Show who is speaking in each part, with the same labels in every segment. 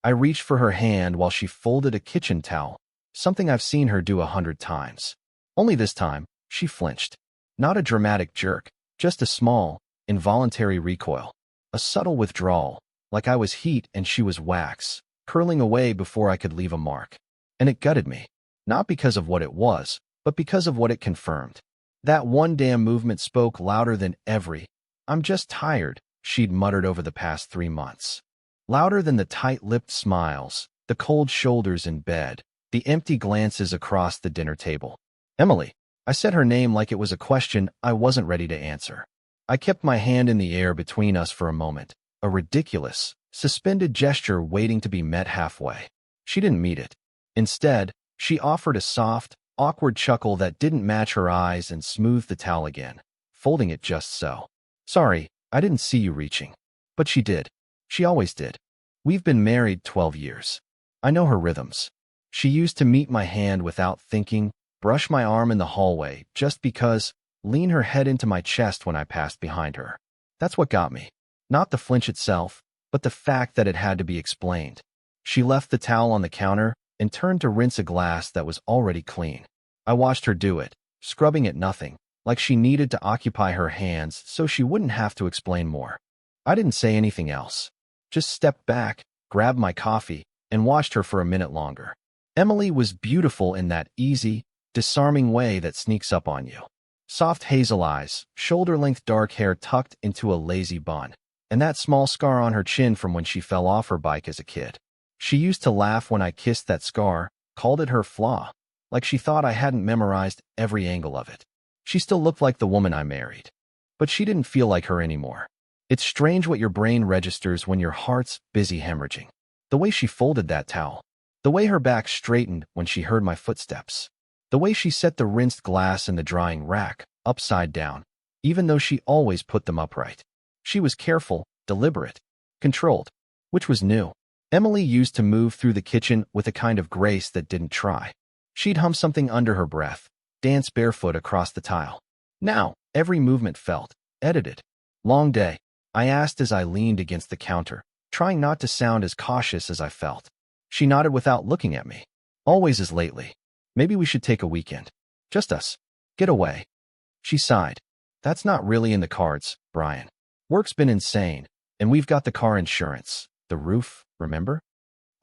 Speaker 1: I reached for her hand while she folded a kitchen towel, something I've seen her do 100 times. Only this time, she flinched. Not a dramatic jerk, just a small, involuntary recoil. A subtle withdrawal, like I was heat and she was wax, curling away before I could leave a mark. And it gutted me. Not because of what it was, but because of what it confirmed. That one damn movement spoke louder than every, "I'm just tired," she'd muttered over the past 3 months. Louder than the tight-lipped smiles, the cold shoulders in bed, the empty glances across the dinner table. "Emily." I said her name like it was a question I wasn't ready to answer. I kept my hand in the air between us for a moment, a ridiculous, suspended gesture waiting to be met halfway. She didn't meet it. Instead, she offered a soft, awkward chuckle that didn't match her eyes and smoothed the towel again, folding it just so. "Sorry, I didn't see you reaching." But she did. She always did. We've been married 12 years. I know her rhythms. She used to meet my hand without thinking, brush my arm in the hallway just because, lean her head into my chest when I passed behind her. That's what got me. Not the flinch itself, but the fact that it had to be explained. She left the towel on the counter and turned to rinse a glass that was already clean. I watched her do it, scrubbing at nothing, like she needed to occupy her hands so she wouldn't have to explain more. I didn't say anything else. Just stepped back, grabbed my coffee, and watched her for a minute longer. Emily was beautiful in that easy, disarming way that sneaks up on you. Soft hazel eyes, shoulder-length dark hair tucked into a lazy bun, and that small scar on her chin from when she fell off her bike as a kid. She used to laugh when I kissed that scar, called it her flaw, like she thought I hadn't memorized every angle of it. She still looked like the woman I married, but she didn't feel like her anymore. It's strange what your brain registers when your heart's busy hemorrhaging. The way she folded that towel, the way her back straightened when she heard my footsteps, the way she set the rinsed glass in the drying rack, upside down, even though she always put them upright. She was careful, deliberate, controlled, which was new. Emily used to move through the kitchen with a kind of grace that didn't try. She'd hum something under her breath, dance barefoot across the tile. Now, every movement felt edited. "Long day?" I asked as I leaned against the counter, trying not to sound as cautious as I felt. She nodded without looking at me. "Always as lately. Maybe we should take a weekend. Just us. Get away." She sighed. "That's not really in the cards, Brian. Work's been insane, and we've got the car insurance, the roof, remember?"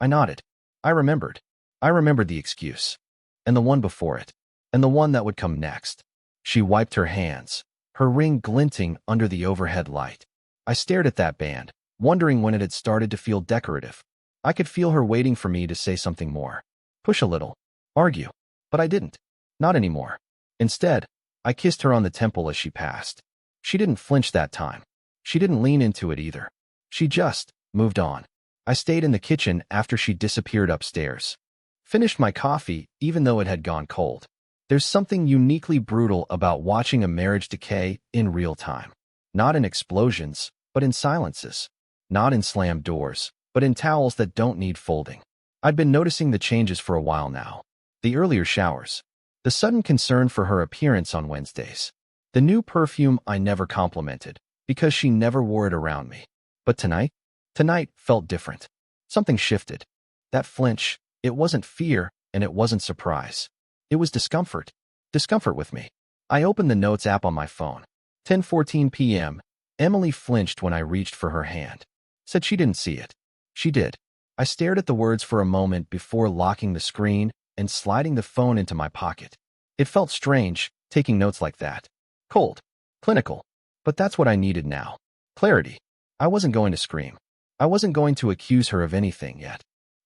Speaker 1: I nodded. I remembered. I remembered the excuse. And the one before it. And the one that would come next. She wiped her hands, her ring glinting under the overhead light. I stared at that band, wondering when it had started to feel decorative. I could feel her waiting for me to say something more. Push a little. Argue. But I didn't. Not anymore. Instead, I kissed her on the temple as she passed. She didn't flinch that time. She didn't lean into it either. She just moved on. I stayed in the kitchen after she disappeared upstairs. Finished my coffee, even though it had gone cold. There's something uniquely brutal about watching a marriage decay in real time. Not in explosions, but in silences. Not in slammed doors, but in towels that don't need folding. I'd been noticing the changes for a while now. The earlier showers. The sudden concern for her appearance on Wednesdays. The new perfume I never complimented, because she never wore it around me. But tonight felt different. Something shifted. That flinch, it wasn't fear, and it wasn't surprise. It was discomfort. Discomfort with me. I opened the Notes app on my phone. 10:14 p.m. Emily flinched when I reached for her hand. Said she didn't see it. She did. I stared at the words for a moment before locking the screen and sliding the phone into my pocket. It felt strange, taking notes like that. Cold. Clinical. But that's what I needed now. Clarity. I wasn't going to scream. I wasn't going to accuse her of anything yet.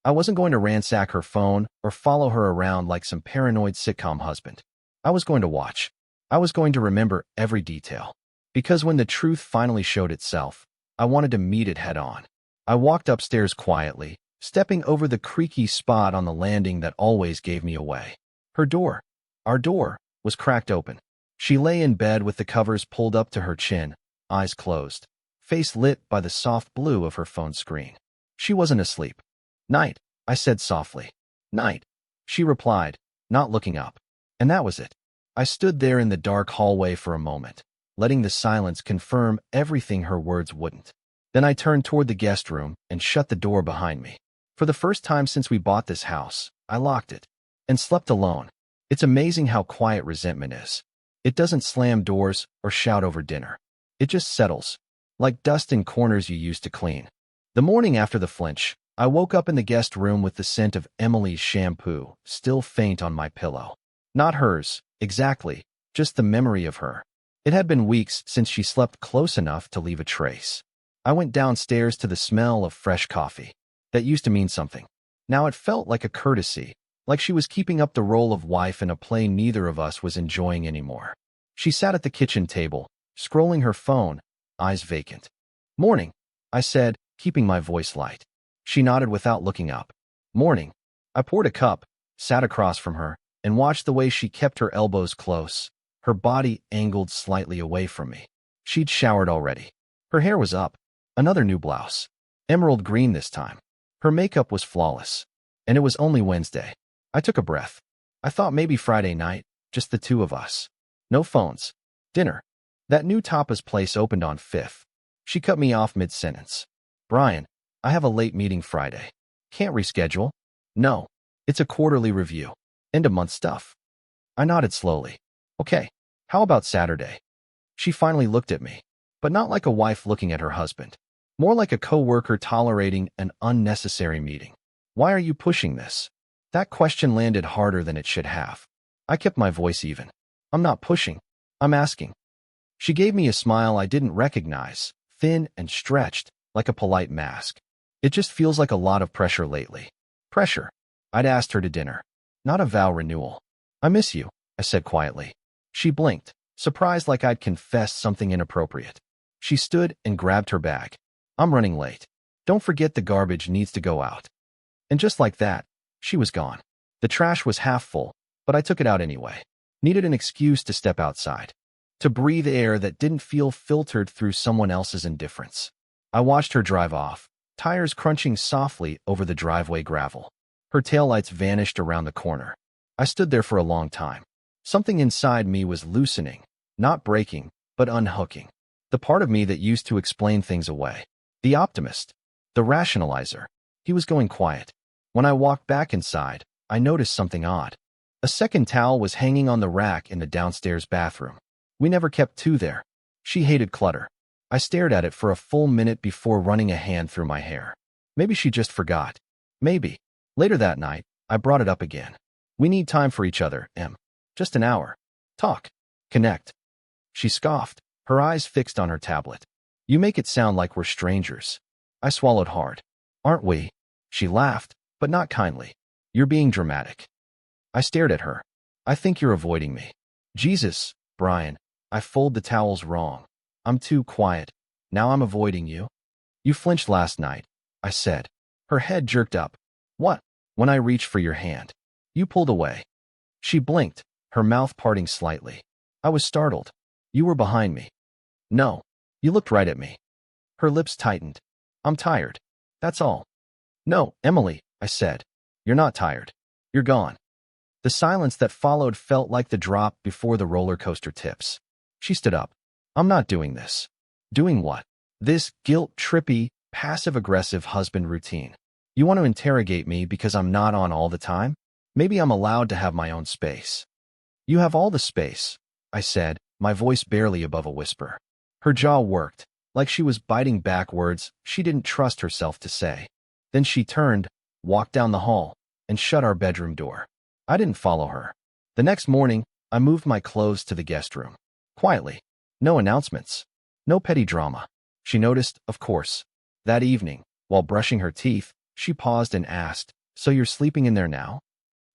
Speaker 1: I wasn't going to ransack her phone or follow her around like some paranoid sitcom husband. I was going to watch. I was going to remember every detail. Because when the truth finally showed itself, I wanted to meet it head on. I walked upstairs quietly, stepping over the creaky spot on the landing that always gave me away. Her door, our door, was cracked open. She lay in bed with the covers pulled up to her chin, eyes closed, face lit by the soft blue of her phone screen. She wasn't asleep. "Night," I said softly. "Night," she replied, not looking up. And that was it. I stood there in the dark hallway for a moment, letting the silence confirm everything her words wouldn't. Then I turned toward the guest room and shut the door behind me. For the first time since we bought this house, I locked it and slept alone. It's amazing how quiet resentment is. It doesn't slam doors or shout over dinner. It just settles, like dust in corners you used to clean. The morning after the flinch, I woke up in the guest room with the scent of Emily's shampoo still faint on my pillow. Not hers, exactly, just the memory of her. It had been weeks since she slept close enough to leave a trace. I went downstairs to the smell of fresh coffee. That used to mean something. Now it felt like a courtesy, like she was keeping up the role of wife in a play neither of us was enjoying anymore. She sat at the kitchen table, scrolling her phone, eyes vacant. "Morning," I said, keeping my voice light. She nodded without looking up. "Morning." I poured a cup, sat across from her, and watched the way she kept her elbows close, her body angled slightly away from me. She'd showered already. Her hair was up. Another new blouse. Emerald green this time. Her makeup was flawless. And it was only Wednesday. I took a breath. I thought maybe Friday night, just the two of us. No phones. Dinner. That new tapas place opened on 5th. She cut me off mid-sentence. "Brian, I have a late meeting Friday. Can't reschedule?" "No. It's a quarterly review. End-of-month stuff." I nodded slowly. "Okay. How about Saturday?" She finally looked at me, but not like a wife looking at her husband. More like a coworker tolerating an unnecessary meeting. "Why are you pushing this?" That question landed harder than it should have. I kept my voice even. "I'm not pushing. I'm asking." She gave me a smile I didn't recognize, thin and stretched, like a polite mask. "It just feels like a lot of pressure lately." Pressure. I'd asked her to dinner, not a vow renewal. "I miss you," I said quietly. She blinked, surprised like I'd confessed something inappropriate. She stood and grabbed her bag. "I'm running late. Don't forget the garbage needs to go out." And just like that, she was gone. The trash was half full, but I took it out anyway. Needed an excuse to step outside, to breathe air that didn't feel filtered through someone else's indifference. I watched her drive off, tires crunching softly over the driveway gravel. Her taillights vanished around the corner. I stood there for a long time. Something inside me was loosening, not breaking, but unhooking. The part of me that used to explain things away. The optimist. The rationalizer. He was going quiet. When I walked back inside, I noticed something odd. A second towel was hanging on the rack in the downstairs bathroom. We never kept two there. She hated clutter. I stared at it for a full minute before running a hand through my hair. Maybe she just forgot. Maybe. Later that night, I brought it up again. "We need time for each other, Em. Just an hour. Talk. Connect." She scoffed, her eyes fixed on her tablet. "You make it sound like we're strangers." I swallowed hard. "Aren't we?" She laughed, but not kindly. "You're being dramatic." I stared at her. "I think you're avoiding me." "Jesus, Brian, I fold the towels wrong. I'm too quiet. Now I'm avoiding you." "You flinched last night," I said. Her head jerked up. "What?" "When I reached for your hand. You pulled away." She blinked, her mouth parting slightly. I was startled. "You were behind me." "No. You looked right at me." Her lips tightened. "I'm tired. That's all." "No, Emily," I said. "You're not tired. You're gone." The silence that followed felt like the drop before the roller coaster tips. She stood up. "I'm not doing this." "Doing what?" "This guilt-trippy, passive-aggressive husband routine. You want to interrogate me because I'm not on all the time? Maybe I'm allowed to have my own space." "You have all the space," I said, my voice barely above a whisper. Her jaw worked, like she was biting back words she didn't trust herself to say. Then she turned, walked down the hall, and shut our bedroom door. I didn't follow her. The next morning, I moved my clothes to the guest room. Quietly. No announcements. No petty drama. She noticed, of course. That evening, while brushing her teeth, she paused and asked, "So you're sleeping in there now?"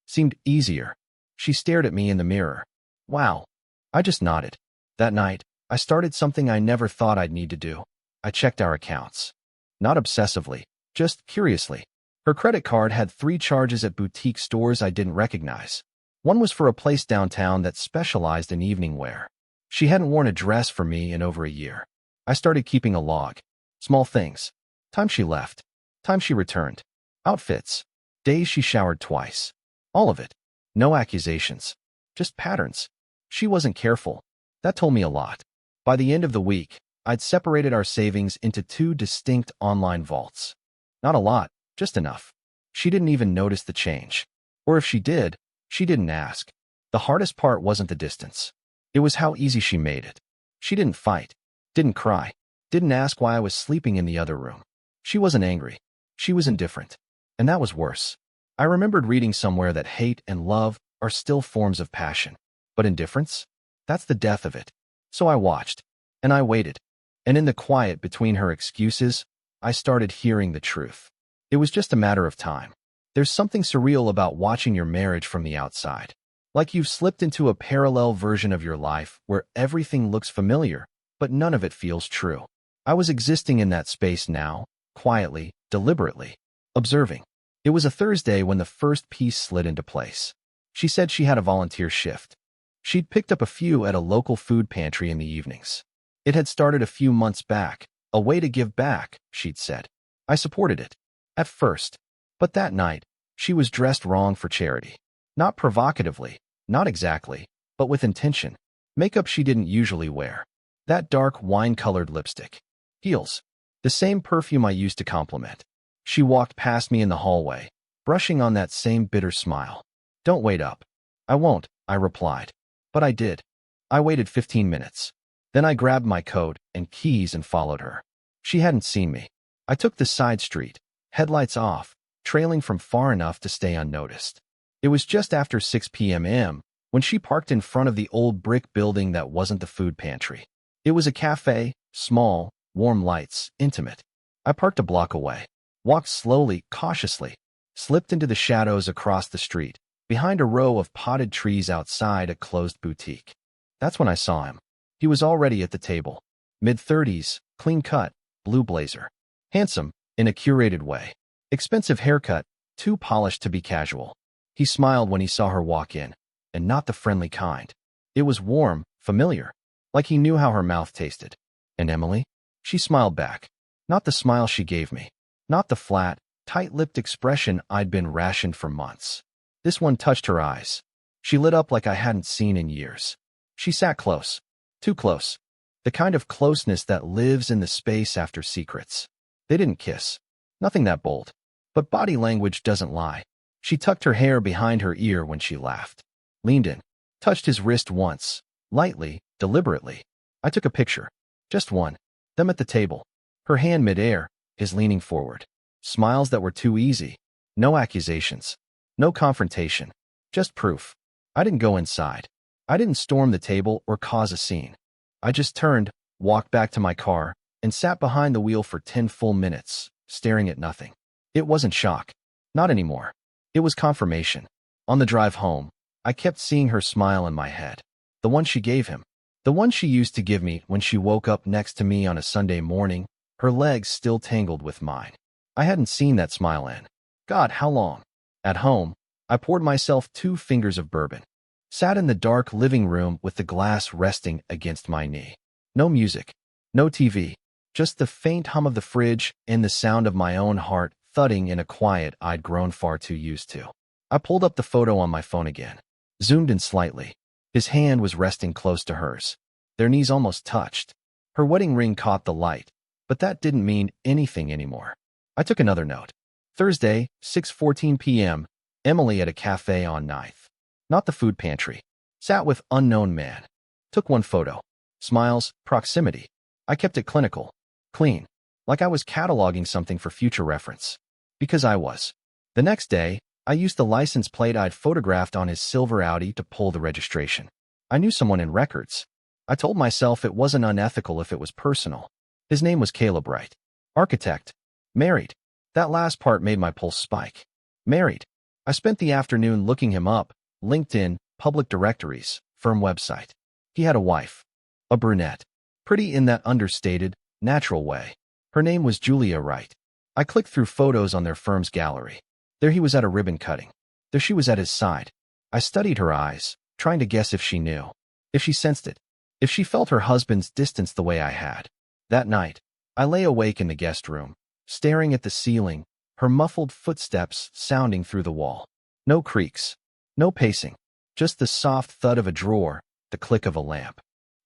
Speaker 1: Seemed easier. She stared at me in the mirror. "Wow." I just nodded. That night, I started something I never thought I'd need to do. I checked our accounts. Not obsessively, just curiously. Her credit card had 3 charges at boutique stores I didn't recognize. One was for a place downtown that specialized in evening wear. She hadn't worn a dress for me in over a year. I started keeping a log. Small things. Time she left. Time she returned. Outfits. Days she showered twice. All of it. No accusations. Just patterns. She wasn't careful. That told me a lot. By the end of the week, I'd separated our savings into 2 distinct online vaults. Not a lot, just enough. She didn't even notice the change. Or if she did, she didn't ask. The hardest part wasn't the distance. It was how easy she made it. She didn't fight, didn't cry, didn't ask why I was sleeping in the other room. She wasn't angry. She was indifferent. And that was worse. I remembered reading somewhere that hate and love are still forms of passion. But indifference? That's the death of it. So I watched. And I waited. And in the quiet between her excuses, I started hearing the truth. It was just a matter of time. There's something surreal about watching your marriage from the outside. Like you've slipped into a parallel version of your life where everything looks familiar, but none of it feels true. I was existing in that space now, quietly, deliberately, observing. It was a Thursday when the first piece slid into place. She said she had a volunteer shift. She'd picked up a few at a local food pantry in the evenings. It had started a few months back, a way to give back, she'd said. I supported it. At first. But that night, she was dressed wrong for charity. Not provocatively, not exactly, but with intention. Makeup she didn't usually wear. That dark wine-colored lipstick. Heels. The same perfume I used to compliment. She walked past me in the hallway, brushing on that same bitter smile. Don't wait up. I won't, I replied. But I did. I waited 15 minutes. Then I grabbed my coat and keys and followed her. She hadn't seen me. I took the side street, headlights off, trailing from far enough to stay unnoticed. It was just after 6 p.m. when she parked in front of the old brick building that wasn't the food pantry. It was a cafe, small, warm lights, intimate. I parked a block away, walked slowly, cautiously, slipped into the shadows across the street, behind a row of potted trees outside a closed boutique. That's when I saw him. He was already at the table. Mid-30s, clean cut, blue blazer. Handsome, in a curated way. Expensive haircut, too polished to be casual. He smiled when he saw her walk in, and not the friendly kind. It was warm, familiar, like he knew how her mouth tasted. And Emily? She smiled back. Not the smile she gave me. Not the flat, tight-lipped expression I'd been rationed for months. This one touched her eyes. She lit up like I hadn't seen in years. She sat close. Too close. The kind of closeness that lives in the space after secrets. They didn't kiss. Nothing that bold. But body language doesn't lie. She tucked her hair behind her ear when she laughed. Leaned in. Touched his wrist once. Lightly, deliberately. I took a picture. Just one. Them at the table. Her hand mid-air, his leaning forward. Smiles that were too easy. No accusations. No confrontation. Just proof. I didn't go inside. I didn't storm the table or cause a scene. I just turned, walked back to my car, and sat behind the wheel for 10 full minutes, staring at nothing. It wasn't shock. Not anymore. It was confirmation. On the drive home, I kept seeing her smile in my head. The one she gave him. The one she used to give me when she woke up next to me on a Sunday morning, her legs still tangled with mine. I hadn't seen that smile in. God, how long? At home, I poured myself 2 fingers of bourbon. Sat in the dark living room with the glass resting against my knee. No music. No TV. Just the faint hum of the fridge and the sound of my own heart thudding in a quiet I'd grown far too used to. I pulled up the photo on my phone again. Zoomed in slightly. His hand was resting close to hers. Their knees almost touched. Her wedding ring caught the light, but that didn't mean anything anymore. I took another note. Thursday, 6:14 p.m., Emily at a cafe on 9th. Not the food pantry. Sat with unknown man. Took one photo. Smiles, proximity. I kept it clinical. Clean. Like I was cataloging something for future reference. Because I was. The next day, I used the license plate I'd photographed on his silver Audi to pull the registration. I knew someone in records. I told myself it wasn't unethical if it was personal. His name was Caleb Wright. Architect. Married. That last part made my pulse spike. Married. I spent the afternoon looking him up, LinkedIn, public directories, firm website. He had a wife. A brunette. Pretty in that understated, natural way. Her name was Julia Wright. I clicked through photos on their firm's gallery. There he was at a ribbon cutting. There she was at his side. I studied her eyes, trying to guess if she knew. If she sensed it. If she felt her husband's distance the way I had. That night, I lay awake in the guest room, staring at the ceiling, her muffled footsteps sounding through the wall. No creaks. No pacing. Just the soft thud of a drawer, the click of a lamp.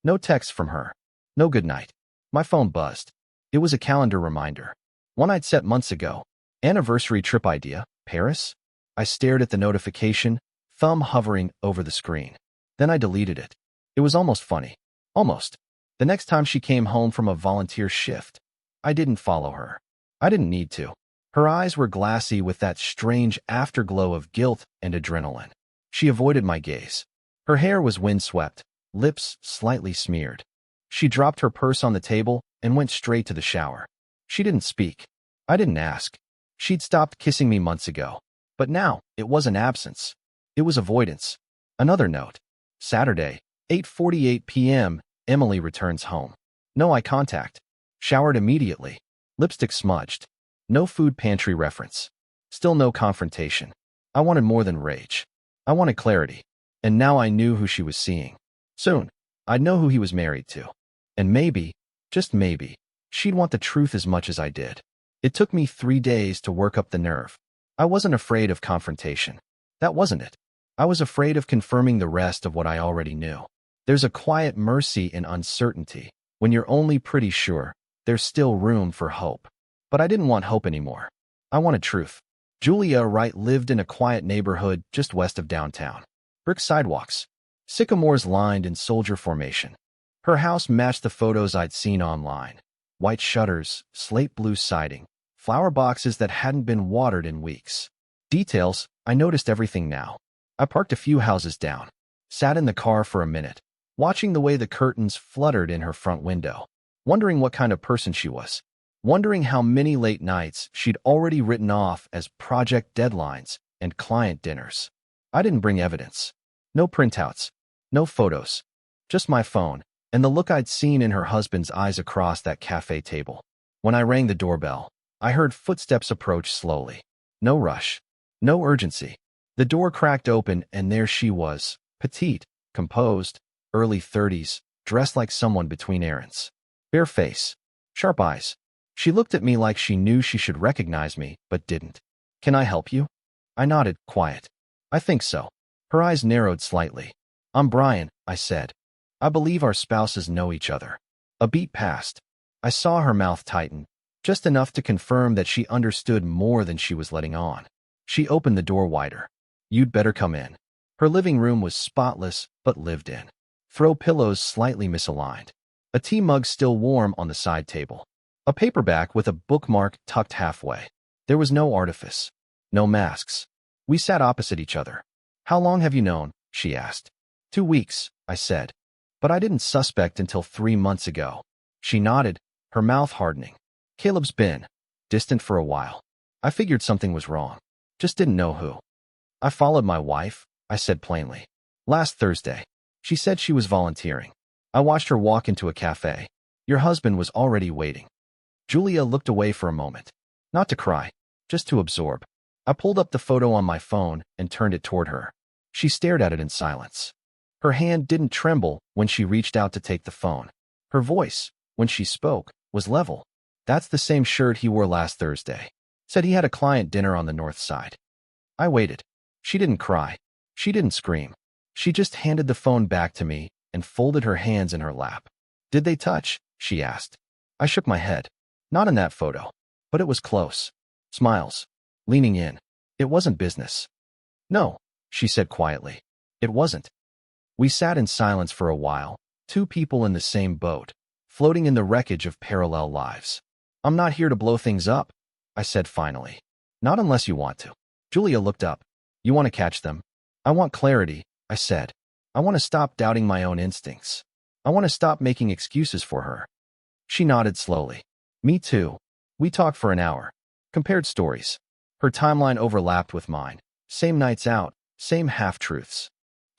Speaker 1: No text from her. No good night. My phone buzzed. It was a calendar reminder. One I'd set months ago. Anniversary trip idea. Paris? I stared at the notification, thumb hovering over the screen. Then I deleted it. It was almost funny. Almost. The next time she came home from a volunteer shift, I didn't follow her. I didn't need to. Her eyes were glassy with that strange afterglow of guilt and adrenaline. She avoided my gaze. Her hair was windswept, lips slightly smeared. She dropped her purse on the table and went straight to the shower. She didn't speak. I didn't ask. She'd stopped kissing me months ago. But now, it wasn't absence. It was avoidance. Another note. Saturday, 8:48 p.m., Emily returns home. No eye contact. Showered immediately. Lipstick smudged. No food pantry reference. Still no confrontation. I wanted more than rage. I wanted clarity. And now I knew who she was seeing. Soon, I'd know who he was married to. And maybe, just maybe, she'd want the truth as much as I did. It took me 3 days to work up the nerve. I wasn't afraid of confrontation. That wasn't it. I was afraid of confirming the rest of what I already knew. There's a quiet mercy in uncertainty. When you're only pretty sure, there's still room for hope. But I didn't want hope anymore. I wanted truth. Julia Wright lived in a quiet neighborhood just west of downtown. Brick sidewalks. Sycamores lined in soldier formation. Her house matched the photos I'd seen online. White shutters, slate blue siding, flower boxes that hadn't been watered in weeks. Details, I noticed everything now. I parked a few houses down. Sat in the car for a minute, watching the way the curtains fluttered in her front window. Wondering what kind of person she was. Wondering how many late nights she'd already written off as project deadlines and client dinners. I didn't bring evidence. No printouts. No photos. Just my phone, and the look I'd seen in her husband's eyes across that cafe table. When I rang the doorbell, I heard footsteps approach slowly. No rush. No urgency. The door cracked open and there she was, petite, composed, early 30s, dressed like someone between errands. Bare face. Sharp eyes. She looked at me like she knew she should recognize me, but didn't. Can I help you? I nodded, quiet. I think so. Her eyes narrowed slightly. I'm Brian, I said. I believe our spouses know each other. A beat passed. I saw her mouth tighten, just enough to confirm that she understood more than she was letting on. She opened the door wider. You'd better come in. Her living room was spotless, but lived in. Throw pillows slightly misaligned. A tea mug still warm on the side table. A paperback with a bookmark tucked halfway. There was no artifice. No masks. We sat opposite each other. How long have you known? She asked. 2 weeks, I said. But I didn't suspect until 3 months ago. She nodded, her mouth hardening. Caleb's been distant for a while. I figured something was wrong. Just didn't know who. I followed my wife, I said plainly. Last Thursday. She said she was volunteering. I watched her walk into a cafe. Your husband was already waiting. Julia looked away for a moment. Not to cry, just to absorb. I pulled up the photo on my phone and turned it toward her. She stared at it in silence. Her hand didn't tremble when she reached out to take the phone. Her voice, when she spoke, was level. That's the same shirt he wore last Thursday. Said he had a client dinner on the north side. I waited. She didn't cry. She didn't scream. She just handed the phone back to me and folded her hands in her lap. Did they touch? She asked. I shook my head. Not in that photo. But it was close. Smiles. Leaning in. It wasn't business. No, she said quietly. It wasn't. We sat in silence for a while, two people in the same boat, floating in the wreckage of parallel lives. I'm not here to blow things up, I said finally. Not unless you want to. Julia looked up. You want to catch them? I want clarity, I said. I want to stop doubting my own instincts. I want to stop making excuses for her. She nodded slowly. Me too. We talked for an hour. Compared stories. Her timeline overlapped with mine. Same nights out, same half-truths.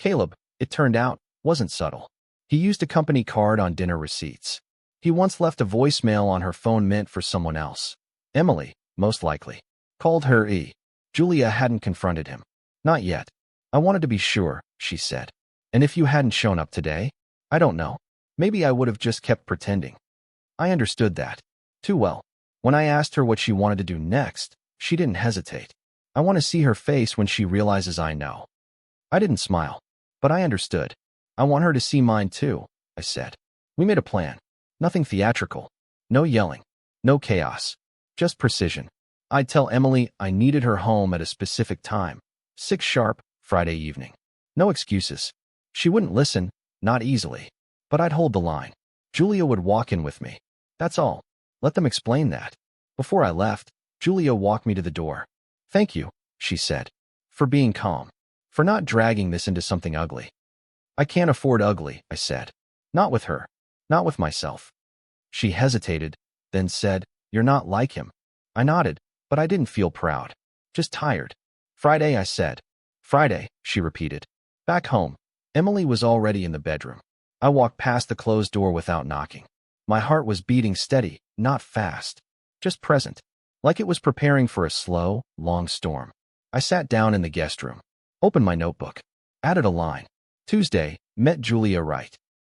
Speaker 1: Caleb, it turned out, wasn't subtle. He used a company card on dinner receipts. He once left a voicemail on her phone meant for someone else. Emily, most likely. Called her E. Julia hadn't confronted him. Not yet. I wanted to be sure, she said. And if you hadn't shown up today? I don't know. Maybe I would have just kept pretending. I understood that. Too well. When I asked her what she wanted to do next, she didn't hesitate. I want to see her face when she realizes I know. I didn't smile. But I understood. I want her to see mine too, I said. We made a plan. Nothing theatrical. No yelling. No chaos. Just precision. I'd tell Emily I needed her home at a specific time, 6 sharp, Friday evening. No excuses. She wouldn't listen, not easily. But I'd hold the line. Julia would walk in with me. That's all. Let them explain that. Before I left, Julia walked me to the door. Thank you, she said, for being calm, for not dragging this into something ugly. I can't afford ugly, I said. Not with her. Not with myself. She hesitated, then said, You're not like him. I nodded, but I didn't feel proud. Just tired. Friday, I said. Friday, she repeated. Back home, Emily was already in the bedroom. I walked past the closed door without knocking. My heart was beating steady, not fast. Just present. Like it was preparing for a slow, long storm. I sat down in the guest room. Opened my notebook. Added a line. Tuesday, met Julia right.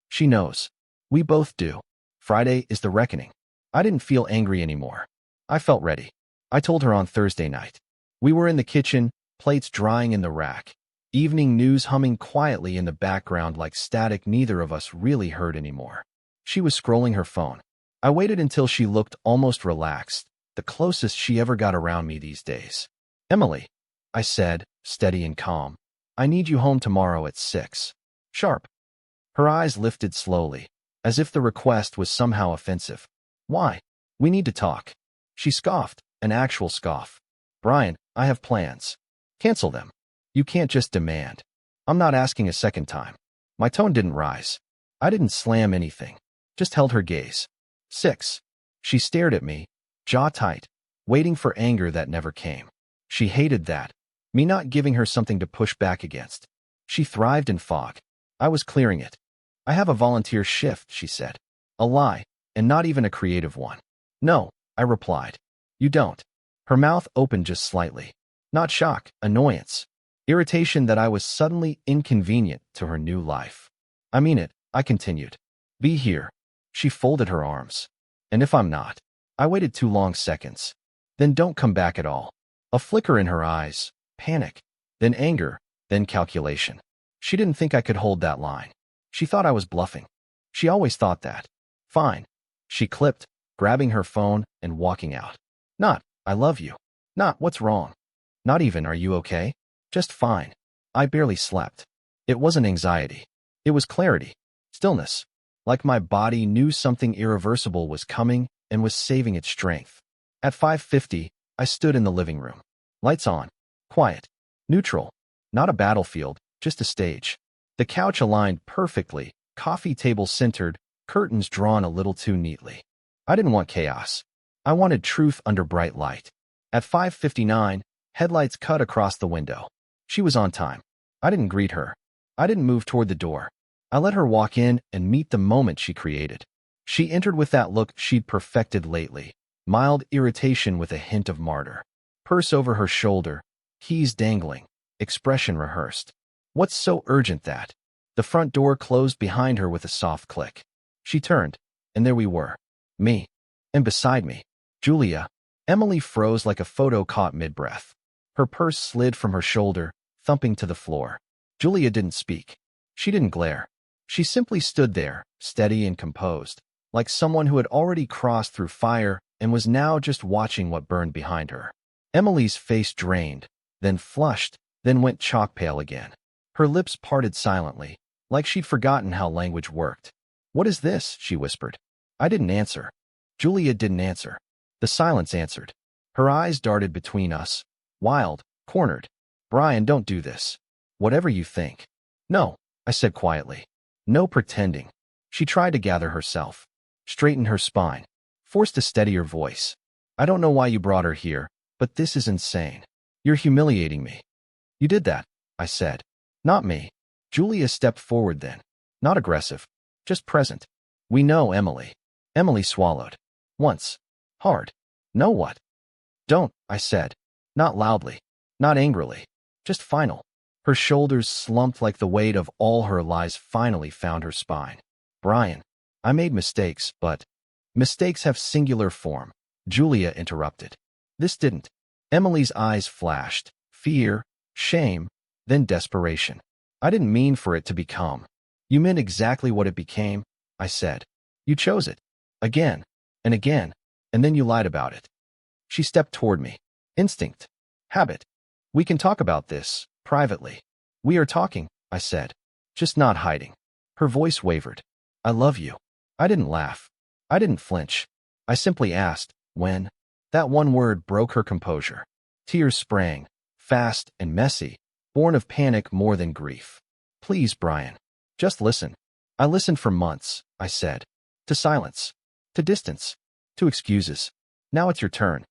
Speaker 1: She knows. We both do. Friday is the reckoning. I didn't feel angry anymore. I felt ready. I told her on Thursday night. We were in the kitchen, plates drying in the rack. Evening news humming quietly in the background like static neither of us really heard anymore. She was scrolling her phone. I waited until she looked almost relaxed, the closest she ever got around me these days. Emily, I said, steady and calm. I need you home tomorrow at 6 sharp. Her eyes lifted slowly, as if the request was somehow offensive. Why? We need to talk. She scoffed, an actual scoff. Brian, I have plans. Cancel them. You can't just demand. I'm not asking a second time. My tone didn't rise. I didn't slam anything. Just held her gaze. 6. She stared at me, jaw tight, waiting for anger that never came. She hated that. Me not giving her something to push back against. She thrived in fog. I was clearing it. I have a volunteer shift, she said. A lie, and not even a creative one. No, I replied. You don't. Her mouth opened just slightly. Not shock, annoyance. Irritation that I was suddenly inconvenient to her new life. I mean it, I continued. Be here. She folded her arms. And if I'm not? I waited 2 long seconds. Then don't come back at all. A flicker in her eyes, panic, then anger, then calculation. She didn't think I could hold that line. She thought I was bluffing. She always thought that. Fine. She clipped, grabbing her phone and walking out. Not, I love you. Not, what's wrong? Not even, are you okay? Just fine. I barely slept. It wasn't anxiety. It was clarity. Stillness. Like my body knew something irreversible was coming and was saving its strength. At 5:50, I stood in the living room. Lights on. Quiet. Neutral. Not a battlefield, just a stage. The couch aligned perfectly, coffee table centered, curtains drawn a little too neatly. I didn't want chaos. I wanted truth under bright light. At 5:59, headlights cut across the window. She was on time. I didn't greet her. I didn't move toward the door. I let her walk in and meet the moment she created. She entered with that look she'd perfected lately, mild irritation with a hint of martyr. Purse over her shoulder, keys dangling, expression rehearsed. What's so urgent that? The front door closed behind her with a soft click. She turned, and there we were. Me. And beside me, Julia. Emily froze like a photo caught mid-breath. Her purse slid from her shoulder, thumping to the floor. Julia didn't speak. She didn't glare. She simply stood there, steady and composed, like someone who had already crossed through fire and was now just watching what burned behind her. Emily's face drained, then flushed, then went chalk pale again. Her lips parted silently, like she'd forgotten how language worked. What is this? She whispered. I didn't answer. Julia didn't answer. The silence answered. Her eyes darted between us, wild, cornered. Brian, don't do this. Whatever you think. No, I said quietly. No pretending. She tried to gather herself, straighten her spine, forced a steadier voice. I don't know why you brought her here, but this is insane. You're humiliating me. You did that, I said. Not me. Julia stepped forward then. Not aggressive. Just present. We know Emily. Emily swallowed. Once. Hard. Know what? Don't, I said. Not loudly. Not angrily. Just final. Her shoulders slumped like the weight of all her lies finally found her spine. Brian, I made mistakes, but mistakes have singular form. Julia interrupted. This didn't. Emily's eyes flashed. Fear, shame, then desperation. I didn't mean for it to become. You meant exactly what it became, I said. You chose it. Again, and then you lied about it. She stepped toward me. Instinct. Habit. We can talk about this, privately. We are talking, I said. Just not hiding. Her voice wavered. I love you. I didn't laugh. I didn't flinch. I simply asked, when? That one word broke her composure. Tears sprang, fast and messy, born of panic more than grief. Please, Brian. Just listen. I listened for months, I said. To silence. To distance. To excuses. Now it's your turn.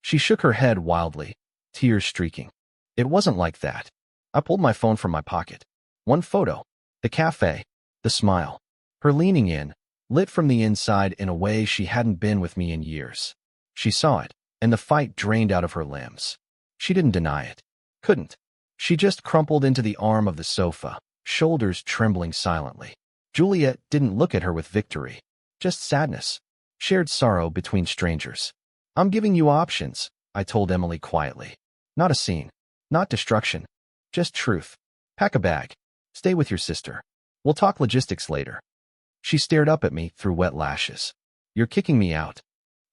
Speaker 1: She shook her head wildly, tears streaking. It wasn't like that. I pulled my phone from my pocket. One photo. The cafe. The smile. Her leaning in, lit from the inside in a way she hadn't been with me in years. She saw it, and the fight drained out of her limbs. She didn't deny it. Couldn't. She just crumpled into the arm of the sofa, shoulders trembling silently. Juliet didn't look at her with victory. Just sadness. Shared sorrow between strangers. I'm giving you options, I told Emily quietly. Not a scene. Not destruction. Just truth. Pack a bag. Stay with your sister. We'll talk logistics later. She stared up at me through wet lashes. You're kicking me out.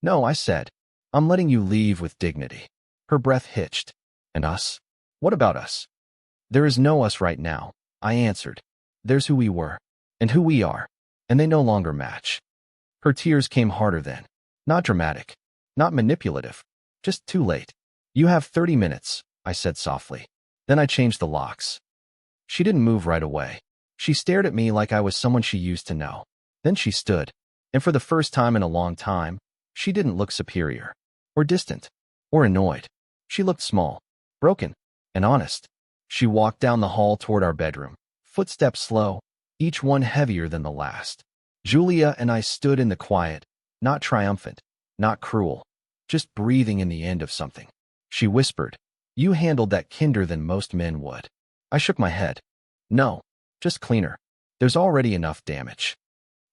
Speaker 1: No, I said. I'm letting you leave with dignity. Her breath hitched. And us? What about us? There is no us right now, I answered. There's who we were. And who we are. And they no longer match. Her tears came harder then. Not dramatic. Not manipulative. Just too late. You have 30 minutes, I said softly. Then I changed the locks. She didn't move right away. She stared at me like I was someone she used to know. Then she stood. And for the first time in a long time, she didn't look superior. Or distant. Or annoyed. She looked small. Broken. And honest. She walked down the hall toward our bedroom. Footsteps slow. Each one heavier than the last. Julia and I stood in the quiet. Not triumphant. Not cruel. Just breathing in the end of something. She whispered, you handled that kinder than most men would. I shook my head. No. Just cleaner. There's already enough damage.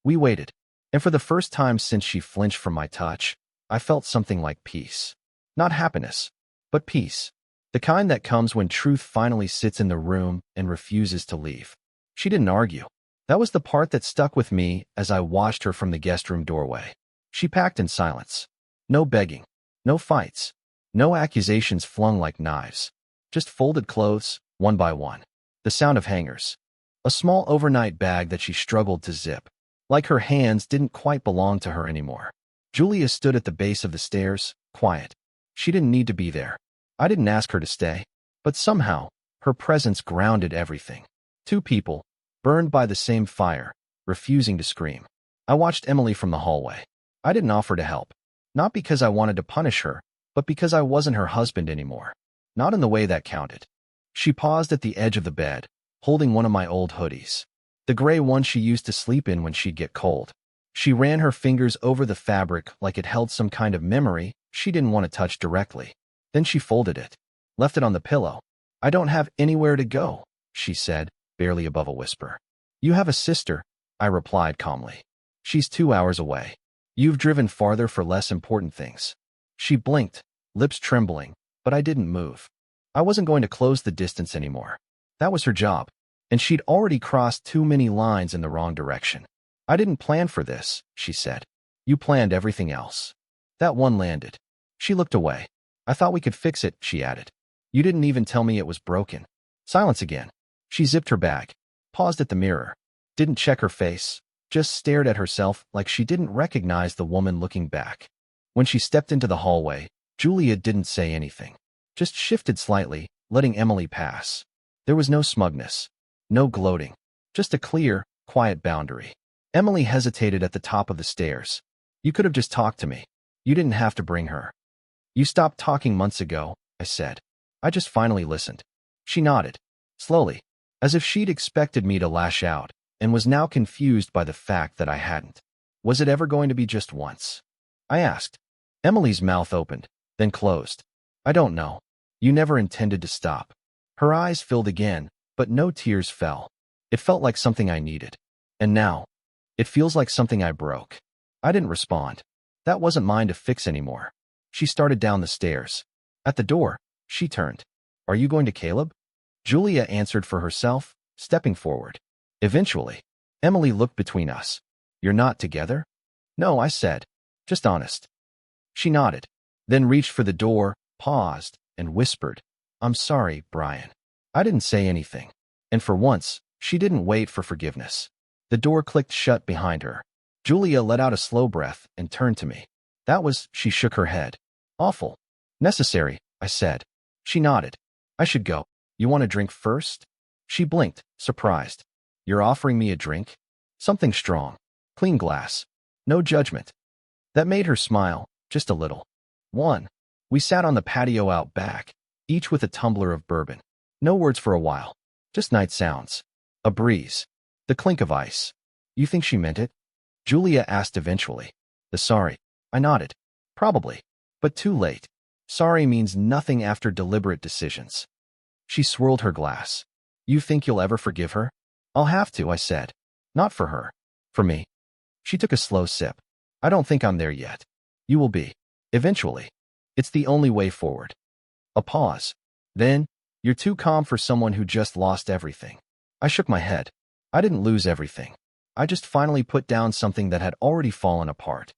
Speaker 1: We waited. And for the first time since she flinched from my touch, I felt something like peace. Not happiness, but peace. The kind that comes when truth finally sits in the room and refuses to leave. She didn't argue. That was the part that stuck with me as I watched her from the guest room doorway. She packed in silence. No begging. No fights. No accusations flung like knives. Just folded clothes, one by one. The sound of hangers. A small overnight bag that she struggled to zip. Like her hands didn't quite belong to her anymore. Julia stood at the base of the stairs, quiet. She didn't need to be there. I didn't ask her to stay. But somehow, her presence grounded everything. Two people, burned by the same fire, refusing to scream. I watched Emily from the hallway. I didn't offer to help. Not because I wanted to punish her, but because I wasn't her husband anymore. Not in the way that counted. She paused at the edge of the bed, holding one of my old hoodies. The gray one she used to sleep in when she'd get cold. She ran her fingers over the fabric like it held some kind of memory she didn't want to touch directly. Then she folded it, left it on the pillow. I don't have anywhere to go, she said, barely above a whisper. You have a sister, I replied calmly. She's 2 hours away. You've driven farther for less important things. She blinked, lips trembling, but I didn't move. I wasn't going to close the distance anymore. That was her job, and she'd already crossed too many lines in the wrong direction. I didn't plan for this, she said. You planned everything else. That one landed. She looked away. I thought we could fix it, she added. You didn't even tell me it was broken. Silence again. She zipped her bag, paused at the mirror, didn't check her face, just stared at herself like she didn't recognize the woman looking back. When she stepped into the hallway, Julia didn't say anything, just shifted slightly, letting Emily pass. There was no smugness, no gloating, just a clear, quiet boundary. Emily hesitated at the top of the stairs. You could have just talked to me. You didn't have to bring her. You stopped talking months ago, I said. I just finally listened. She nodded, slowly, as if she'd expected me to lash out, and was now confused by the fact that I hadn't. Was it ever going to be just once? I asked. Emily's mouth opened, then closed. I don't know. You never intended to stop. Her eyes filled again, but no tears fell. It felt like something I needed. And now, it feels like something I broke. I didn't respond. That wasn't mine to fix anymore. She started down the stairs. At the door, she turned. Are you going to Caleb? Julia answered for herself, stepping forward. Eventually, Emily looked between us. You're not together? No, I said. Just honest. She nodded, then reached for the door, paused, and whispered, "I'm sorry, Brian." I didn't say anything. And for once, she didn't wait for forgiveness. The door clicked shut behind her. Julia let out a slow breath and turned to me. She shook her head. "Awful. Necessary," I said. She nodded. "I should go. You want a drink first?" She blinked, surprised. "You're offering me a drink?" "Something strong. Clean glass. No judgment." That made her smile, just a little. One. We sat on the patio out back, each with a tumbler of bourbon. No words for a while. Just night sounds. A breeze. The clink of ice. "You think she meant it?" Julia asked eventually. Sorry. I nodded. Probably. But too late. Sorry means nothing after deliberate decisions. She swirled her glass. "You think you'll ever forgive her?" "I'll have to," I said. "Not for her. For me." She took a slow sip. "I don't think I'm there yet." "You will be. Eventually. It's the only way forward." A pause. Then, "You're too calm for someone who just lost everything." I shook my head. I didn't lose everything. I just finally put down something that had already fallen apart.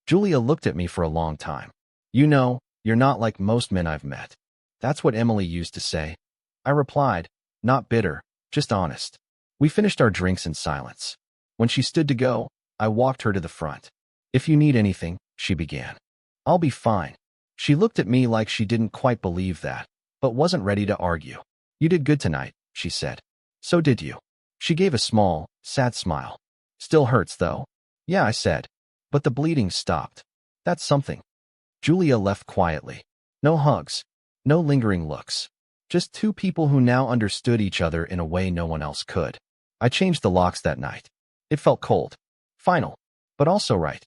Speaker 1: Julia looked at me for a long time. "You know, you're not like most men I've met." "That's what Emily used to say." I replied, not bitter, just honest. We finished our drinks in silence. When she stood to go, I walked her to the front. "If you need anything," she began. "I'll be fine." She looked at me like she didn't quite believe that, but wasn't ready to argue. "You did good tonight," she said. "So did you." She gave a small, sad smile. "Still hurts, though." "Yeah," I said. "But the bleeding stopped." "That's something." Julia left quietly. No hugs. No lingering looks. Just two people who now understood each other in a way no one else could. I changed the locks that night. It felt cold. Final. But also right.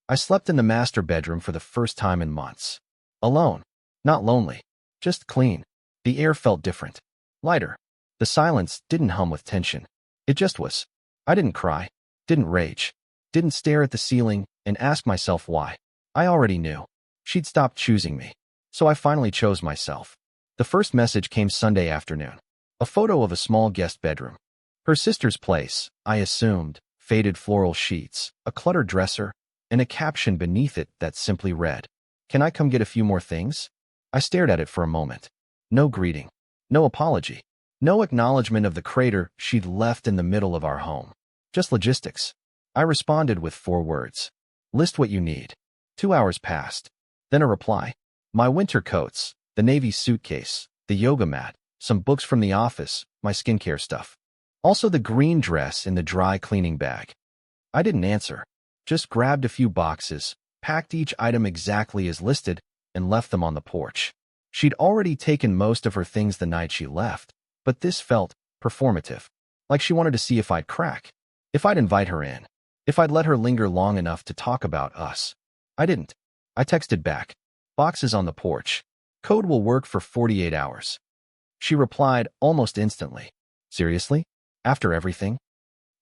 Speaker 1: I slept in the master bedroom for the first time in months. Alone. Not lonely. Just clean. The air felt different. Lighter. The silence didn't hum with tension. It just was. I didn't cry. Didn't rage. Didn't stare at the ceiling and ask myself why. I already knew. She'd stopped choosing me. So I finally chose myself. The first message came Sunday afternoon. A photo of a small guest bedroom. Her sister's place, I assumed, faded floral sheets, a cluttered dresser, and a caption beneath it that simply read, "Can I come get a few more things?" I stared at it for a moment. No greeting. No apology. No acknowledgement of the crater she'd left in the middle of our home. Just logistics. I responded with 4 words. "List what you need." 2 hours passed. Then a reply. My winter coats, the navy suitcase, the yoga mat, some books from the office, my skincare stuff. Also the green dress in the dry cleaning bag. I didn't answer. Just grabbed a few boxes, packed each item exactly as listed, and left them on the porch. She'd already taken most of her things the night she left, but this felt performative. Like she wanted to see if I'd crack. If I'd invite her in. If I'd let her linger long enough to talk about us. I didn't. I texted back. "Boxes on the porch. Code will work for 48 hours. She replied almost instantly. "Seriously? After everything?"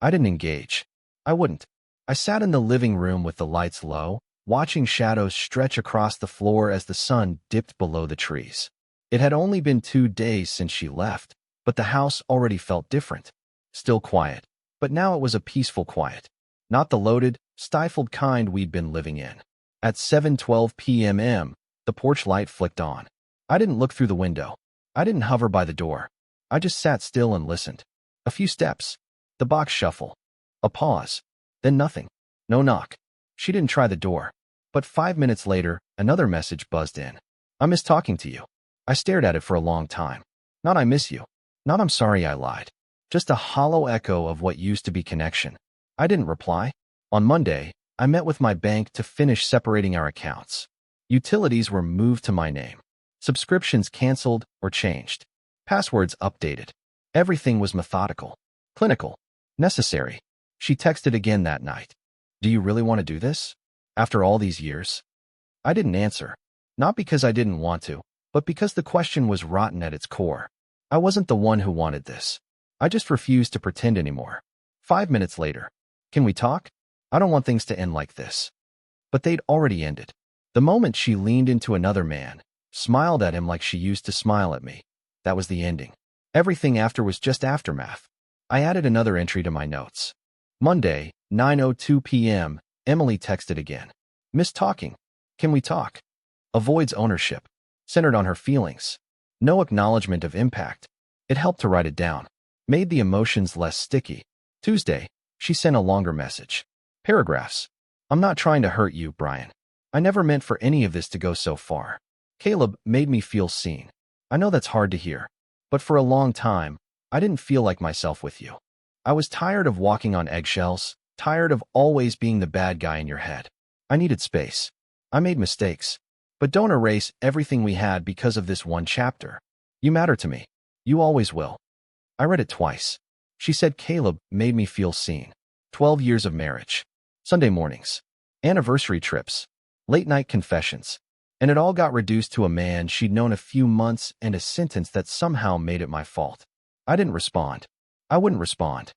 Speaker 1: I didn't engage. I wouldn't. I sat in the living room with the lights low, watching shadows stretch across the floor as the sun dipped below the trees. It had only been 2 days since she left, but the house already felt different. Still quiet, but now it was a peaceful quiet. Not the loaded, stifled kind we'd been living in. At 7:12 p.m., the porch light flicked on. I didn't look through the window. I didn't hover by the door. I just sat still and listened. A few steps. The box shuffle. A pause. Then nothing. No knock. She didn't try the door. But 5 minutes later, another message buzzed in. "I miss talking to you." I stared at it for a long time. Not "I miss you." Not "I'm sorry I lied." Just a hollow echo of what used to be connection. I didn't reply. On Monday, I met with my bank to finish separating our accounts. Utilities were moved to my name. Subscriptions canceled or changed. Passwords updated. Everything was methodical. Clinical. Necessary. She texted again that night. "Do you really want to do this? After all these years?" I didn't answer. Not because I didn't want to, but because the question was rotten at its core. I wasn't the one who wanted this. I just refused to pretend anymore. 5 minutes later. "Can we talk? I don't want things to end like this." But they'd already ended. The moment she leaned into another man, smiled at him like she used to smile at me. That was the ending. Everything after was just aftermath. I added another entry to my notes. Monday, 9:02 p.m., Emily texted again. "Miss talking. Can we talk?" Avoids ownership. centered on her feelings. No acknowledgement of impact. It helped to write it down. Made the emotions less sticky. Tuesday, she sent a longer message. Paragraphs. I'm not trying to hurt you, Brian. I never meant for any of this to go so far. Caleb made me feel seen. I know that's hard to hear, but for a long time, I didn't feel like myself with you. I was tired of walking on eggshells, tired of always being the bad guy in your head. I needed space. I made mistakes, but don't erase everything we had because of this one chapter. You matter to me. You always will. I read it twice. She said Caleb made me feel seen. 12 years of marriage. Sunday mornings. Anniversary trips. Late-night confessions. And it all got reduced to a man she'd known a few months and a sentence that somehow made it my fault. I didn't respond. I wouldn't respond.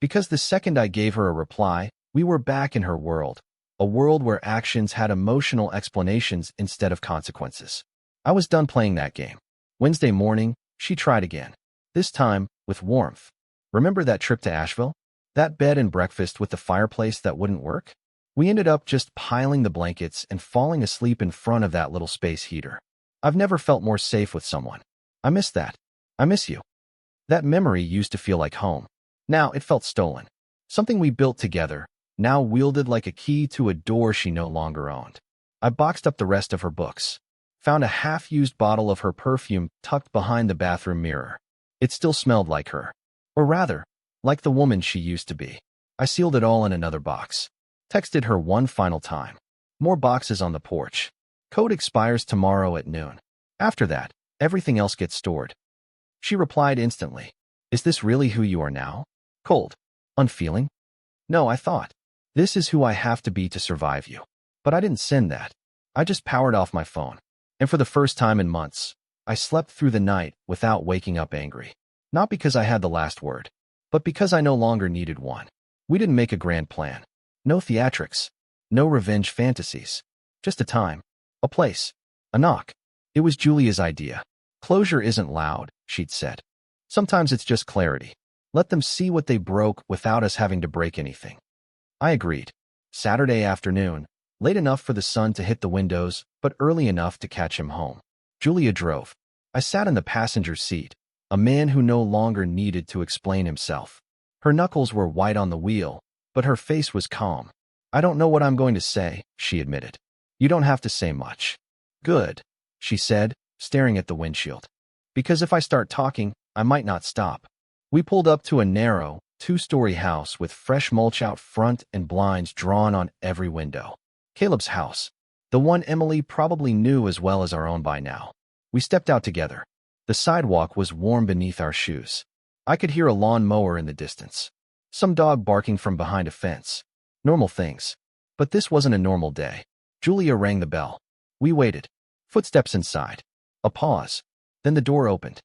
Speaker 1: Because the second I gave her a reply, we were back in her world. A world where actions had emotional explanations instead of consequences. I was done playing that game. Wednesday morning, she tried again. This time, with warmth. Remember that trip to Asheville? That bed and breakfast with the fireplace that wouldn't work? We ended up just piling the blankets and falling asleep in front of that little space heater. I've never felt more safe with someone. I miss that. I miss you. That memory used to feel like home. Now it felt stolen. Something we built together, now wielded like a key to a door she no longer owned. I boxed up the rest of her books. Found a half-used bottle of her perfume tucked behind the bathroom mirror. It still smelled like her. Or rather, like the woman she used to be. I sealed it all in another box. Texted her one final time. More boxes on the porch. Code expires tomorrow at noon. After that, everything else gets stored. She replied instantly. Is this really who you are now? Cold. Unfeeling? No, I thought. This is who I have to be to survive you. But I didn't send that. I just powered off my phone. And for the first time in months, I slept through the night without waking up angry. Not because I had the last word, but because I no longer needed one. We didn't make a grand plan. No theatrics. No revenge fantasies. Just a time. A place. A knock. It was Julia's idea. Closure isn't loud, she'd said. Sometimes it's just clarity. Let them see what they broke without us having to break anything. I agreed. Saturday afternoon, late enough for the sun to hit the windows, but early enough to catch him home. Julia drove. I sat in the passenger seat, a man who no longer needed to explain himself. Her knuckles were white on the wheel, but her face was calm. I don't know what I'm going to say, she admitted. You don't have to say much. Good, she said, staring at the windshield. Because if I start talking, I might not stop. We pulled up to a narrow, two-story house with fresh mulch out front and blinds drawn on every window. Caleb's house. The one Emily probably knew as well as our own by now. We stepped out together. The sidewalk was warm beneath our shoes. I could hear a lawn mower in the distance. Some dog barking from behind a fence. Normal things. But this wasn't a normal day. Julia rang the bell. We waited. Footsteps inside. A pause. Then the door opened.